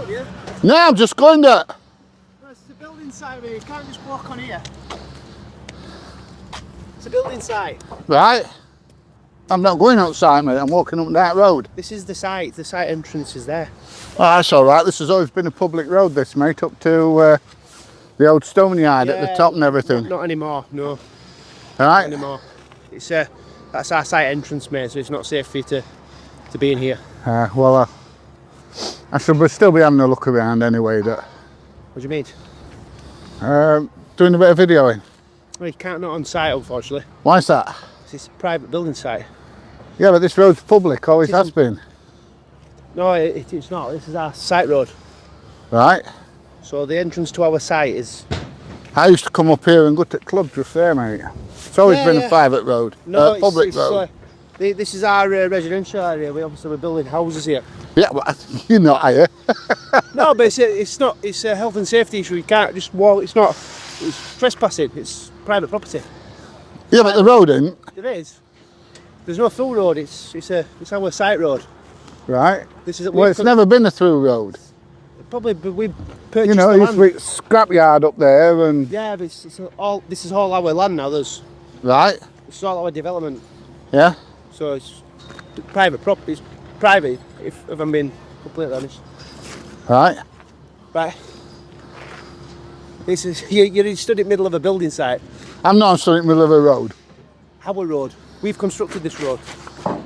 help you? No, I'm just going there. No, it's the building site where you can't just walk on here. It's a building site. Right. I'm not going outside, mate. I'm walking up that road. This is the site. The site entrance is there. Oh, that's all right. This has always been a public road, this, mate, up to the old stone yard at the top and everything. Not anymore, no. All right. Not anymore. It's that's our site entrance, mate, so it's not safe for you to be in here. Well, I should still be having a look around anyway. What do you mean? Doing a bit of videoing. Well, you can't, not on site, unfortunately. Why's that? It's a private building site. Yeah, but this road's public, always has been. No, it's not. This is our site road. Right. So the entrance to our site is... I used to come up here and go to club just there, mate. It's always been a private road, no, public road. This is our residential area. We're building houses here. Yeah, but you're not here. No, but it's not. It's a health and safety issue. You can't just walk. It's not. It's trespassing. It's private property. Yeah, but the road isn't. There is. There's no through road. It's our site road. Right. This is. Well, it's never been a through road. Probably, but we purchased. You know, the it used to be scrapyard up there, and yeah, but it's all. This is all our land now. Right. It's all our development. Yeah. So it's private property. It's private. If I'm being completely honest. Right. Right. This is you're stood in the middle of a building site. I'm not stood in the middle of a road. Our road. We've constructed this road.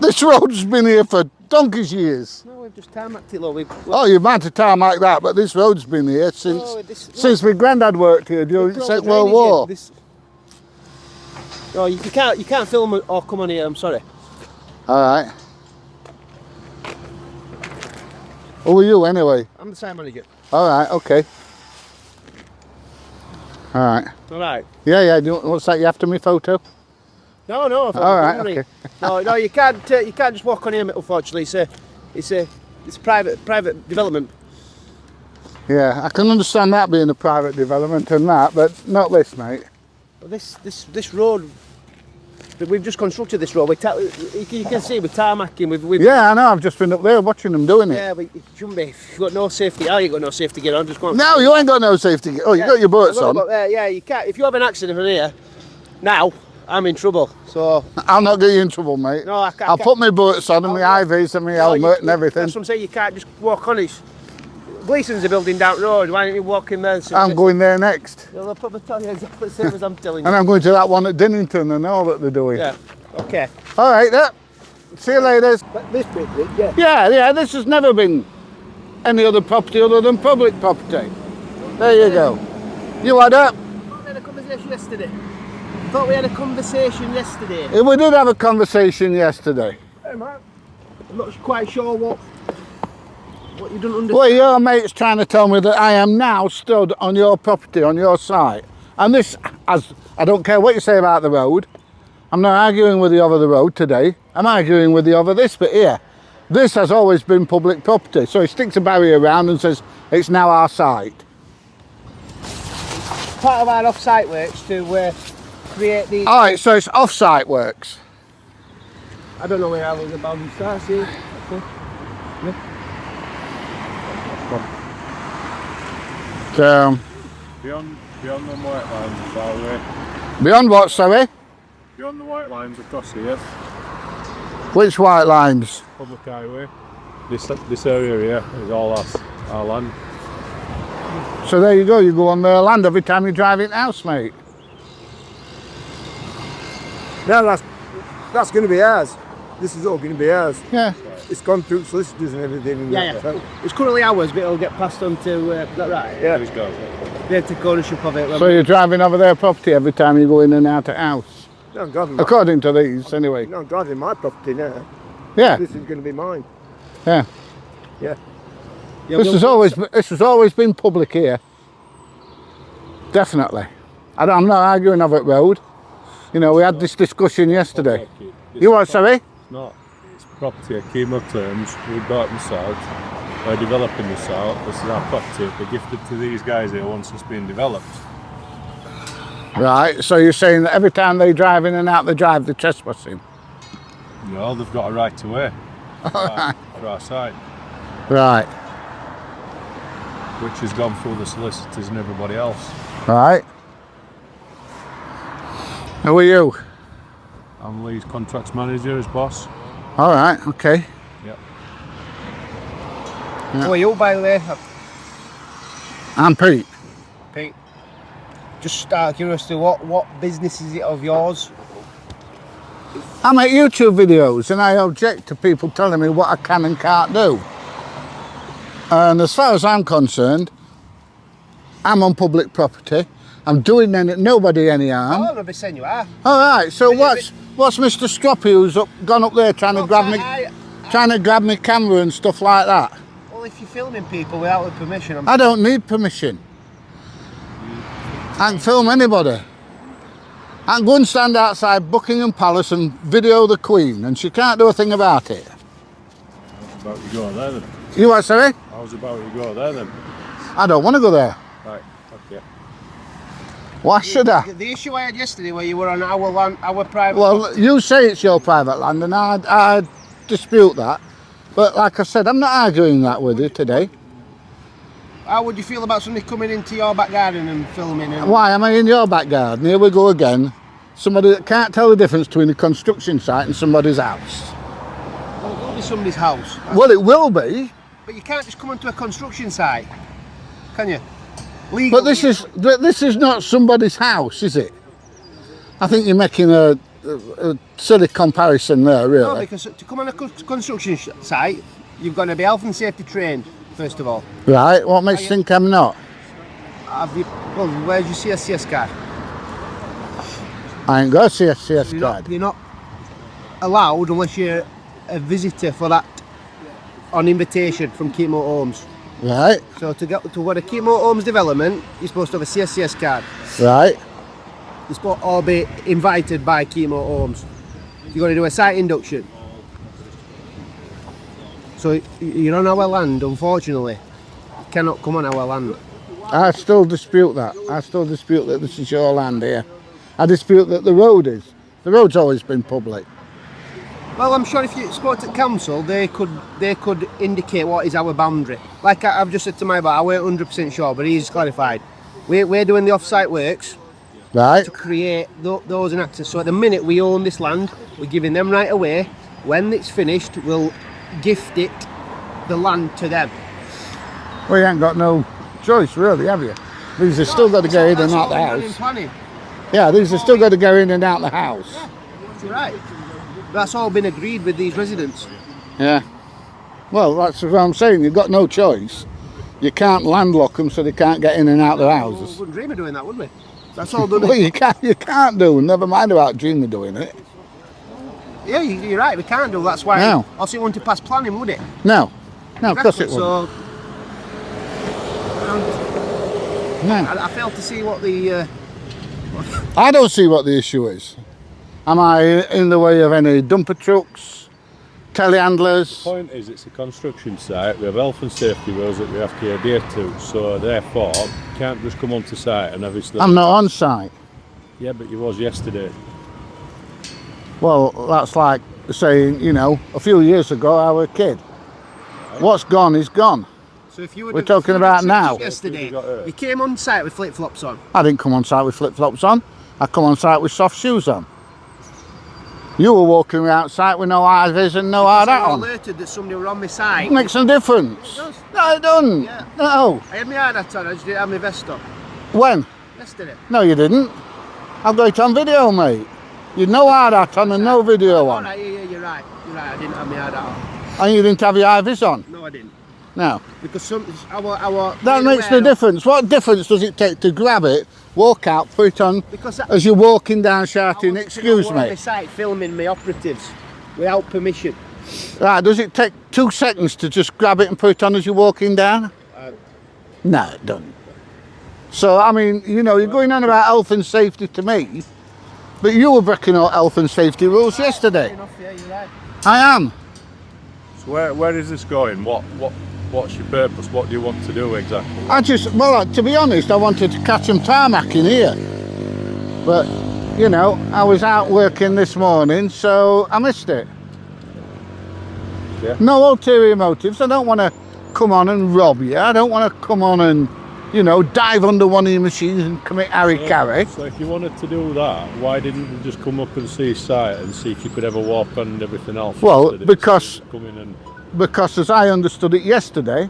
This road's been here for donkey's years. No, we've just tarmacked it, look. Oh, you might have tarmac like that, but this road's been here since my granddad worked here during the Second World War. No, you can't film or come on here. I'm sorry. All right. Who are you anyway? I'm the site manager. All right. Okay. All right. All right. Yeah. What's that? You after me photo? No. All right. Okay. No. You can't just walk on here, unfortunately. It's a private development. Yeah, I can understand that being a private development and that, but not this, mate. Well, this road. We've just constructed this road. You can see we're tarmacking. Yeah, I know. I've just been up there watching them doing it. Yeah, but it shouldn't be. If you've got no safety, you ain't got no safety gear on. Just go on. No, you ain't got no safety gear. Oh, you got your boots on. Yeah, you can't. If you have an accident from here, now I'm in trouble. So I'll not get you in trouble, mate. No, I can't. I'll put my boots on and my IVs and my helmet and everything. That's what I'm saying. You can't just walk on it. Gleason's a building down the road. Why don't you walk in there? I'm going there next. They'll probably tell you exactly the same as I'm telling you. And I'm going to that one at Dinnington and all that they're doing. Yeah. Okay. All right, then. See you later. But this bit, yeah. Yeah, this has never been any other property other than public property. There you go. You had up. We had a conversation yesterday. I thought we had a conversation yesterday. We did have a conversation yesterday. Hey, man. I'm not quite sure what you don't understand. Well, your mate's trying to tell me that I am now stood on your property, on your site. And this, I don't care what you say about the road. I'm not arguing with you over the road today. I'm arguing with you over this bit here. This has always been public property. So he sticks a barrier around and says, it's now our site. Part of our off-site works to create these... All right, so it's off-site works. I don't know where I was about to start here. Okay. Yeah. Beyond the white lines, sorry. Beyond what, sorry? Beyond the white lines across here. Which white lines? Public highway. This area here is all our land. So there you go, you go on their land every time you drive in the house, mate. No, that's going to be ours. This is all going to be ours. Yeah. It's gone through solicitors and everything. Yeah. It's currently ours, but it'll get passed on to, is that right? Yeah. They take ownership of it. So you're driving over their property every time you go in and out of house? No, I'm driving. According to these, anyway. No, I'm driving my property now. Yeah. This is going to be mine. Yeah. Yeah. This has always been public here. Definitely. I'm not arguing over it road. You know, we had this discussion yesterday. You what, sorry? It's not. It's property at Kemo terms. We bought this out. We're developing this out. This is our property. We're gifted to these guys here once it's been developed. Right, so you're saying that every time they drive in and out the drive, they're trespassing? No, they've got a right to way for our site. Right. which has gone through the solicitors and everybody else. Right. Who are you? I'm Lee's contracts manager as boss. All right, okay. Yep. Who are you, by the way? I'm Pete. Pete. Just out of curiosity, what business is it of yours? I make YouTube videos and I object to people telling me what I can and can't do. And as far as I'm concerned, I'm on public property. I'm doing nobody any harm. Oh, I'm not saying you are. All right. So what's Mr. Stroppy who's gone up there trying to grab me camera and stuff like that? Well, if you're filming people without the permission, I don't need permission. I can film anybody. I can go and stand outside Buckingham Palace and video the Queen, and she can't do a thing about it. How's about you go there then? You what, sorry? How's about you go there then? I don't want to go there. Right, okay. Why should I? The issue I had yesterday where you were on our land, our private... Well, you say it's your private land, and I dispute that. But like I said, I'm not arguing that with you today. How would you feel about somebody coming into your back garden and filming? And... Why am I in your back garden? Here we go again. Somebody that can't tell the difference between a construction site and somebody's house. Well, it will be somebody's house. Well, it will be. But you can't just come onto a construction site, can you? Legally. But this is not somebody's house, is it? I think you're making a silly comparison there, really. No, because to come on a construction site, you've got to be health and safety trained, first of all. Right, what makes you think I'm not? Well, where's your CSCS card? I ain't got a CSCS card. You're not allowed unless you're a visitor for that on invitation from Keepmoat Homes. Right. So to get to what a Keepmoat Homes development, you're supposed to have a CSCS card. Right. You're supposed to all be invited by Keepmoat Homes. You're going to do a site induction. So you're on our land, unfortunately. You cannot come on our land. I still dispute that. I still dispute that this is your land here. I dispute that the road is. The road's always been public. Well, I'm sure if you spoke to council, they could indicate what is our boundary. Like I've just said to my bar, I weren't 100% sure, but he's clarified. We're doing the off-site works, right, to create those and access. So at the minute we own this land, we're giving them right away. When it's finished, we'll gift it, the land, to them. Well, you ain't got no choice, really, have you? These have still got to go in and out the house. Yeah, these have still got to go in and out the house. Yeah, you're right. That's all been agreed with these residents. Yeah. Well, that's what I'm saying. You've got no choice. You can't landlock them so they can't get in and out their houses. We wouldn't dream of doing that, would we? That's all done. Well, you can't do. Never mind about dreaming doing it. Yeah, you're right. We can't do. That's why. No. Also, it wouldn't pass planning, would it? No. No, of course it wouldn't. So, No. I fail to see what the. I don't see what the issue is. Am I in the way of any dumper trucks, telehandlers? The point is, it's a construction site. We have health and safety rules that we have to adhere to. So therefore, you can't just come onto site and obviously. I'm not on site. Yeah, but you was yesterday. Well, that's like saying, you know, a few years ago I was a kid. What's gone is gone. So if you were We're talking about now. Yesterday, you came on site with flip-flops on. I didn't come on site with flip-flops on. I come on site with soft shoes on. You were walking around site with no high vis and no hard hat on. I was alerted that somebody were on my site. It makes no difference. It does. No, it doesn't. Yeah. No. I had my hard hat on, I just didn't have my vest on. When? Yesterday. No, you didn't. I've got it on video, mate. You'd no hard hat on and no video on. Right, yeah, you're right. You're right, I didn't have my hard hat on. And you didn't have your high vis on? No, I didn't. No. Because that makes no difference. What difference does it take to grab it, walk out, put it on as you're walking down shouting, excuse me? On the site filming my operatives without permission. Right, does it take 2 seconds to just grab it and put it on as you're walking down? No, it doesn't. So, I mean, you know, you're going on about health and safety to me, but you were breaking all health and safety rules yesterday. Enough, yeah, you're right. I am. So where is this going? What's your purpose? What do you want to do exactly? Well, to be honest, I wanted to catch some tarmac in here. But, you know, I was out working this morning, so I missed it. Yeah. No ulterior motives. I don't want to come on and rob you. I don't want to come on and, you know, dive under one of your machines and commit harry-carry. So if you wanted to do that, why didn't you just come up and see site and see if you could ever walk on and everything else? Well, because as I understood it yesterday,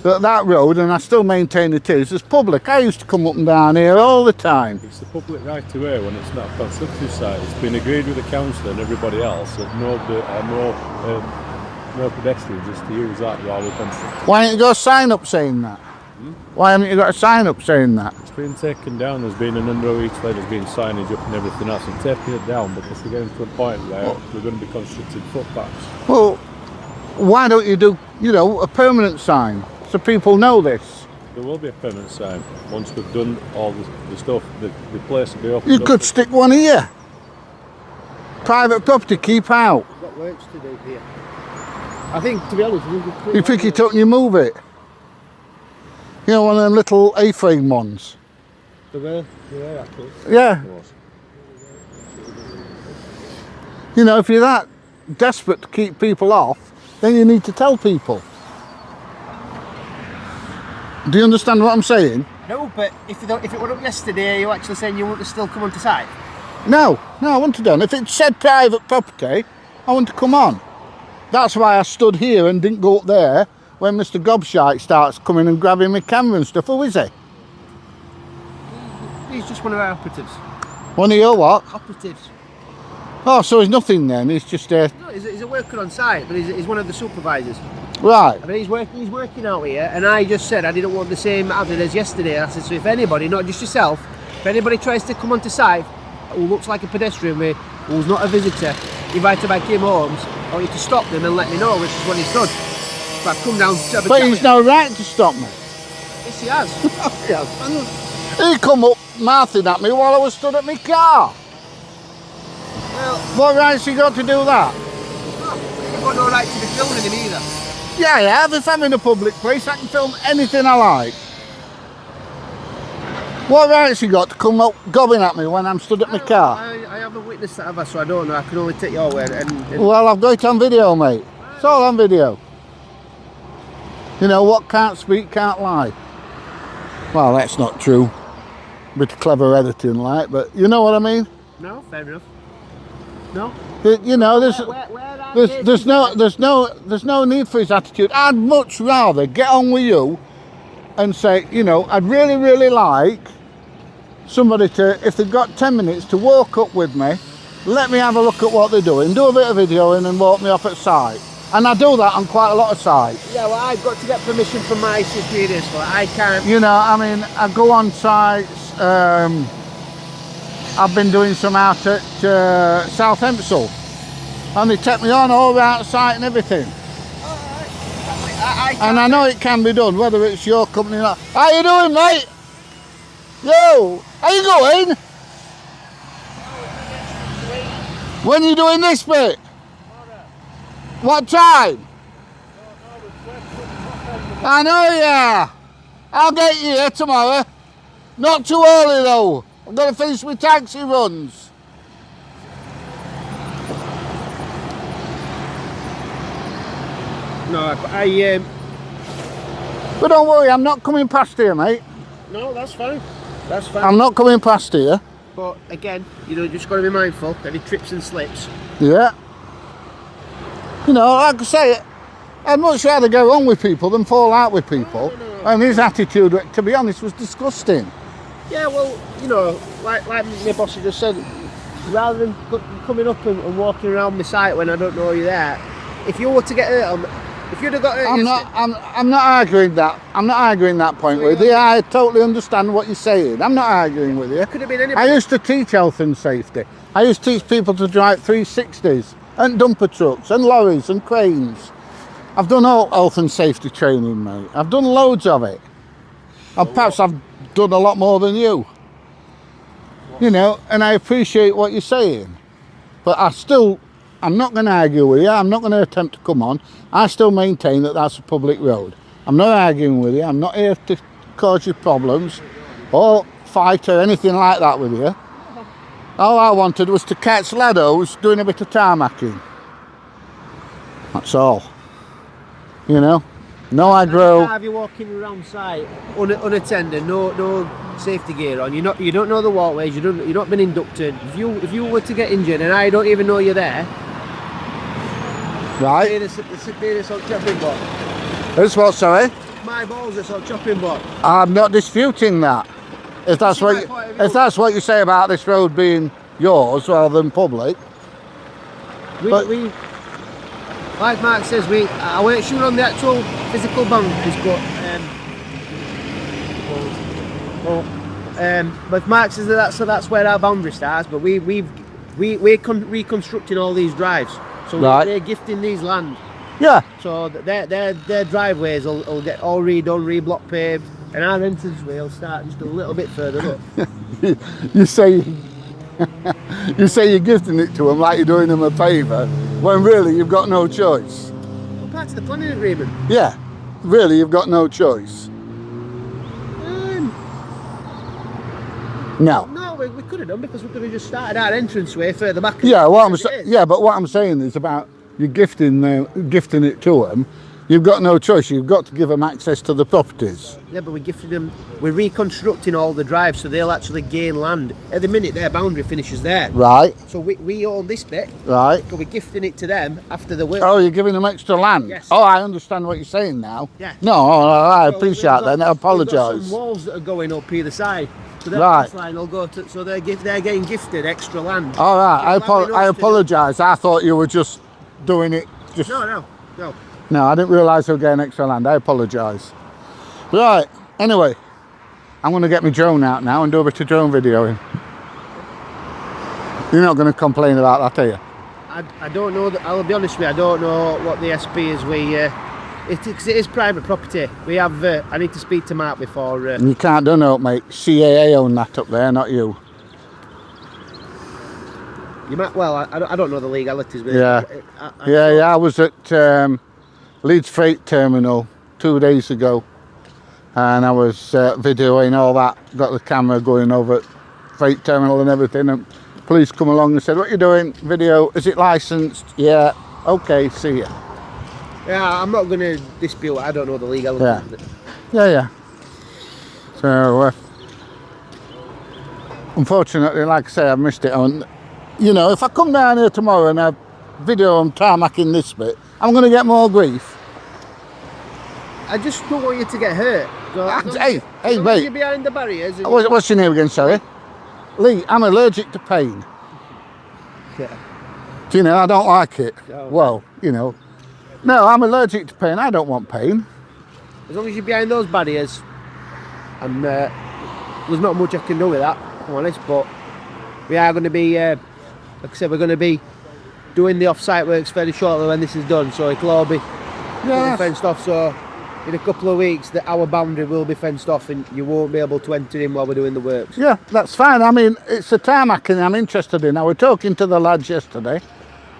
that road, and I still maintain it is public. I used to come up and down here all the time. It's the public right to way when it's not a constructive site. It's been agreed with the council and everybody else that no pedestrians is to use that while we're constructing. Why haven't you got a sign up saying that? Why haven't you got a sign up saying that? It's been taken down. There's been an under each way. There's been signage up and everything else. I'm taking it down because we're getting to a point where we're going to be constructing footpaths. Well, why don't you do, you know, a permanent sign so people know this? There will be a permanent sign once we've done all the stuff. The place will be open. You could stick one here. Private property, keep out. We've got works to do here. I think, to be honest, you pick it up and you move it. You know, one of them little A-frame ones. Yeah, actually. Yeah. You know, if you're that desperate to keep people off, then you need to tell people. Do you understand what I'm saying? No, but if it were up yesterday, are you actually saying you want to still come onto site? No, I want to done. If it said private property, I want to come on. That's why I stood here and didn't go up there when Mr. Gobshite starts coming and grabbing my camera and stuff. Who is he? He's just one of our operatives. One of your what? Operatives. Oh, so he's nothing then. He's just No, he's a worker on site, but he's one of the supervisors. Right. I mean, he's working out here, and I just said I didn't want the same hazard as yesterday. I said, so if anybody, not just yourself, if anybody tries to come onto site who looks like a pedestrian, who's not a visitor, invited by Kim Holmes, I want you to stop them and let me know, which is what he's done. So I've come down to have a But chat he's with no right to stop me. Yes, he has. He come up mouthing at me while I was stood at my car. Well, What right's he got to do that? you've got no right to be filming him either. Yeah, I have. If I'm in a public place, I can film anything I like. What right's he got to come up gobbing at me when I'm stood at my car? I haven't witnessed that ever, so I don't know. I can only take your word. And Well, I've got it on video, mate. It's all on video. You know, what can't speak can't lie. Well, that's not true. Bit of clever editing, like, but you know what I mean? no, fair enough. No. You know, there's no need for his attitude. I'd much rather get on with you and say, you know, I'd really like somebody to, if they've got 10 minutes, to walk up with me, let me have a look at what they're doing, do a bit of videoing and walk me off at site. And I do that on quite a lot of sites. Yeah, well, I've got to get permission from my superiors, but I can't. You know, I mean, I go on sites. I've been doing some out at South Hempsall, and they take me on all round site and everything. And I know it can be done, whether it's your company or not. How you doing, mate? Yo, how you going? When are you doing this bit? What time? I know, yeah. I'll get you here tomorrow. Not too early though. I've got to finish my taxi runs. No, But don't worry, I'm not coming past here, mate. No, that's fine. That's fine. I'm not coming past here. But again, you know, just got to be mindful. Any trips and slips. Yeah. You know, like I say, I'd much rather go on with people than fall out with people. No. And his attitude, to be honest, was disgusting. Yeah, well, you know, like my boss just said, rather than coming up and walking around the site when I don't know you're there, if you were to get hurt, if you'd have got hurt, I'm not arguing that. I'm not arguing that point with you. I totally understand what you're saying. I'm not arguing with you. Could have been anybody. I used to teach health and safety. I used to teach people to drive 360s and dumper trucks and lorries and cranes. I've done all health and safety training, mate. I've done loads of it. And perhaps I've done a lot more than you. You know, and I appreciate what you're saying. But I'm not going to argue with you. I'm not going to attempt to come on. I still maintain that that's a public road. I'm not arguing with you. I'm not here to cause you problems or fight or anything like that with you. All I wanted was to catch laddos doing a bit of tarmacking. That's all. You know? No Can't aggro. have you walking around site unattended, no safety gear on. You don't know the walkways. You're not been inducted. If you were to get injured and I don't even know you're there, Right. this on chopping block. That's what, sorry? My balls are on chopping block. I'm not disputing that. If that's See what my you, point of view? if that's what you say about this road being yours rather than public. But- We like Mark says, I weren't sure on the actual physical boundaries, but Mark says that's where our boundary starts. But we're reconstructing all these drives, so Right. they're gifting these land. Yeah. So their driveways will get all redone, re-block paved, and our entranceway will start just a little bit further up. You say you say you're gifting it to them like you're doing them a favour, when really you've got no choice. Well, part of the planning agreement. Yeah, really you've got no choice. No. No, we could have done because we could have just started our entranceway further back. Yeah, what I'm as it saying. is. Yeah, but what I'm saying is about you gifting it to them. You've got no choice. You've got to give them access to the properties. Yeah, but we gifted them. We're reconstructing all the drives so they'll actually gain land. At the minute, their boundary finishes there. Right. So we own this bit. Right. So we're gifting it to them after the work. Oh, you're giving them extra land? Yes. Oh, I understand what you're saying now. Yeah. No, I So appreciate we've got- that. I we've got apologise. some walls that are going up either side. So their Right. fence line will go to. So they're getting gifted extra land. All right, I Allowing us to do- apologise. I thought you were just doing it. Just No. No, I didn't realise they were getting extra land. I apologise. Right. Anyway, I'm going to get my drone out now and do a bit of drone videoing. You're not going to complain about that, are you? I don't know. I'll be honest with you. I don't know what the SP is. It is private property. We have. I need to speak to Mark before. You can't do no, mate. CAA own that up there, not you. You might. Well, I don't know the legalities. But Yeah. I was at Leeds Freight Terminal 2 days ago, and I was videoing all that. Got the camera going over at Freight Terminal and everything. And police come along and said, "What you doing? Video? Is it licensed?" Yeah. Okay. See ya. Yeah, I'm not going to dispute. I don't know the legalities. Yeah. So, unfortunately, like I say, I've missed it on. You know, if I come down here tomorrow and I video on tarmacking this bit, I'm going to get more grief. I just don't want you to get hurt. So, Hey, mate. You're mate. behind the barriers. And What's your name again, sorry? Lee, I'm allergic to pain. Yeah. Do you know, I don't like it. Oh. Well, you know. No, I'm allergic to pain. I don't want pain. As long as you're behind those barriers, and there's not much I can do with that, if I'm honest. But we are going to be, like I said, we're going to be doing the off-site works fairly shortly when this is done. So it'll all be fenced off. So in a couple of weeks, our boundary will be fenced off, and you won't be able to enter in while we're doing the works. Yeah, that's fine. I mean, it's a tarmacking I'm interested in. I was talking to the lads yesterday,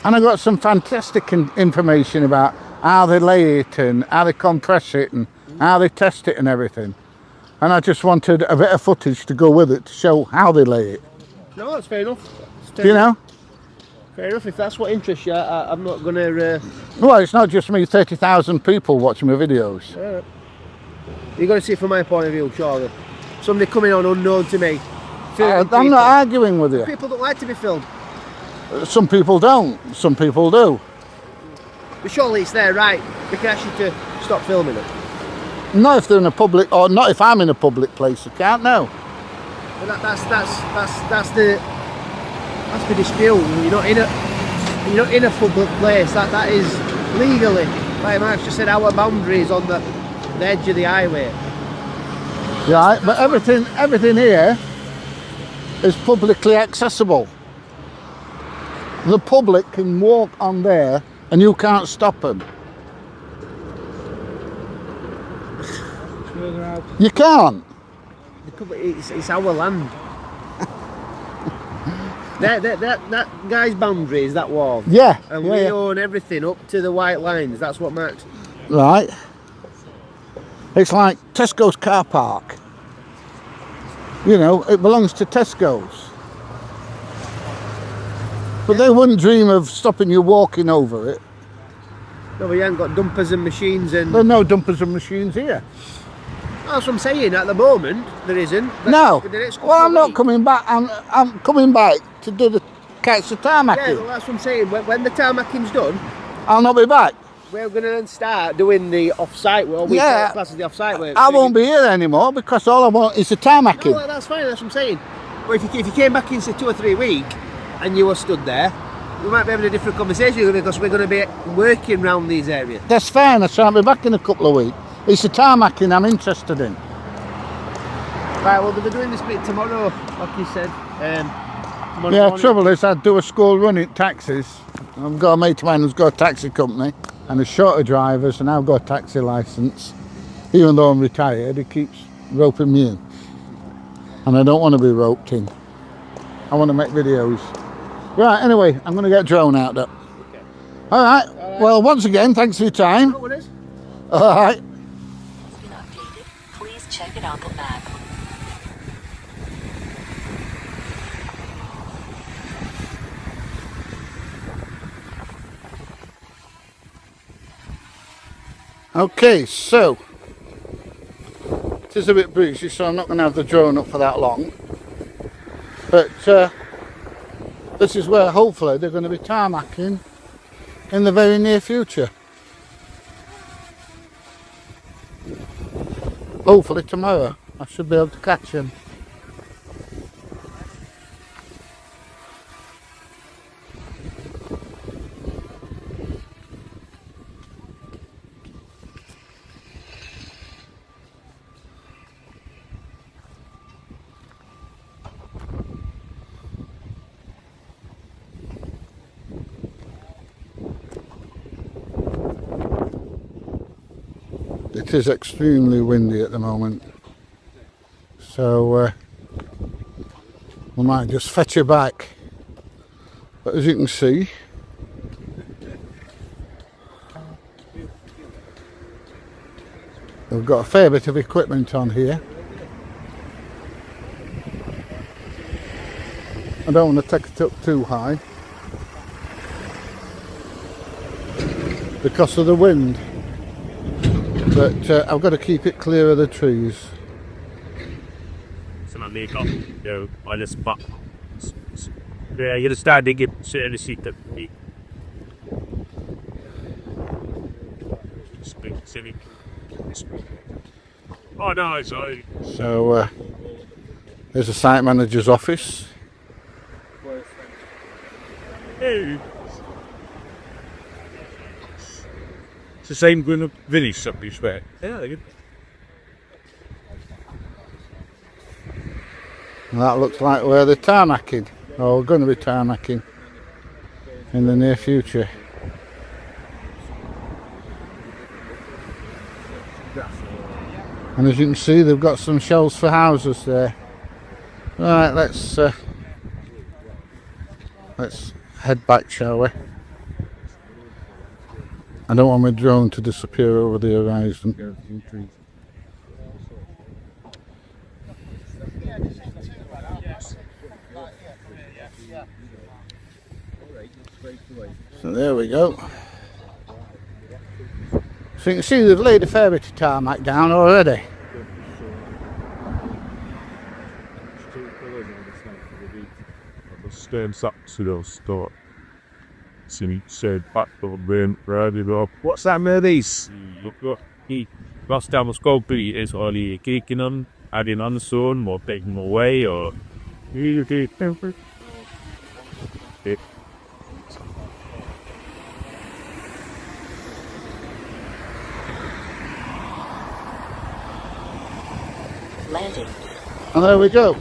and I got some fantastic information about how they lay it and how they compress it and how they test it and everything. And I just wanted a bit of footage to go with it to show how they lay it. No, that's fair enough. Do you know? Fair enough. If that's what interests you, I'm not going to. Well, it's not just me, 30,000 people watching my videos. You're going to see it from my point of view, surely. Somebody coming on unknown to me. I'm not arguing with you. People don't like to be filmed. Some people don't, some people do. But surely it's their right. They can ask you to stop filming it. Not if they're in a public, or not if I'm in a public place, I can't, no. But that's the dispute. You're not in a public place. That is legally, like Mark just said, our boundary is on the edge of the highway. Right, but everything here is publicly accessible. The public can walk on there and you can't stop them. You can't. It's our land. that guy's boundary is that wall. Yeah. And yeah, we yeah. own everything up to the white lines. That's what Mark's. Right. It's like Tesco's car park. You know, it belongs to Tesco's. But they wouldn't dream of stopping you walking over it. No, but you haven't got dumpers and machines and... There are no dumpers and machines here. That's what I'm saying, at the moment, there isn't. But No. for the next couple Well, I'm of not weeks- coming back. I'm coming back to do the catch the tarmac. Yeah, well, that's what I'm saying. When the tarmacing's done, I'll not be back. we're going to then start doing the off-site work. We Yeah. call classes the off-site work. I won't be here anymore because all I want is the tarmacking. No, that's fine, that's what I'm saying. But if you came back in, say, 2 or 3 weeks and you were stood there, we might be having a different conversation because we're going to be working around these areas. That's fine. I shan't be back in a couple of weeks. It's the tarmacking I'm interested in. Right, well, they're doing this bit tomorrow, like you said. Tomorrow Yeah, morning. trouble is I do a school run in taxis. I've got a mate of mine who's got a taxi company and a short of drivers, and I've got a taxi licence. Even though I'm retired, he keeps roping me in. And I don't want to be roped in. I want to make videos. Right, anyway, I'm going to get drone out though. Okay. All right. Well, once again, thanks for your time. What is? All right. Been updated. Please check it on the map. Okay, so it is a bit breezy, so I'm not going to have the drone up for that long. But this is where hopefully they're going to be tarmacking in the very near future. Hopefully tomorrow I should be able to catch him. It is extremely windy at the moment, so we might just fetch her back. But as you can see, we've got a fair bit of equipment on here. I don't want to take it up too high because of the wind. But I've got to keep it clear of the trees. Sånn at jeg kan gjøre alle spa. Jeg er stadig ikke ser det sitte i. Oh no, sorry. So there's the site manager's office. Hey. It's the same going up Vinny's up this way. Yeah, they're good. And that looks like where they're tarmacking, or going to be tarmacking in the near future. And as you can see, they've got some shelves for houses there. Right, let's head back, shall we? I don't want my drone to disappear over the horizon. So there we go. So you can see they've laid a fair bit of tarmac down already. Stand up to those start. Sinny said back to Ben ready up. What's that med these? Look, he last time was go be is only kicking on, adding on soon, more taking away or you get temper. Landing. And there we go.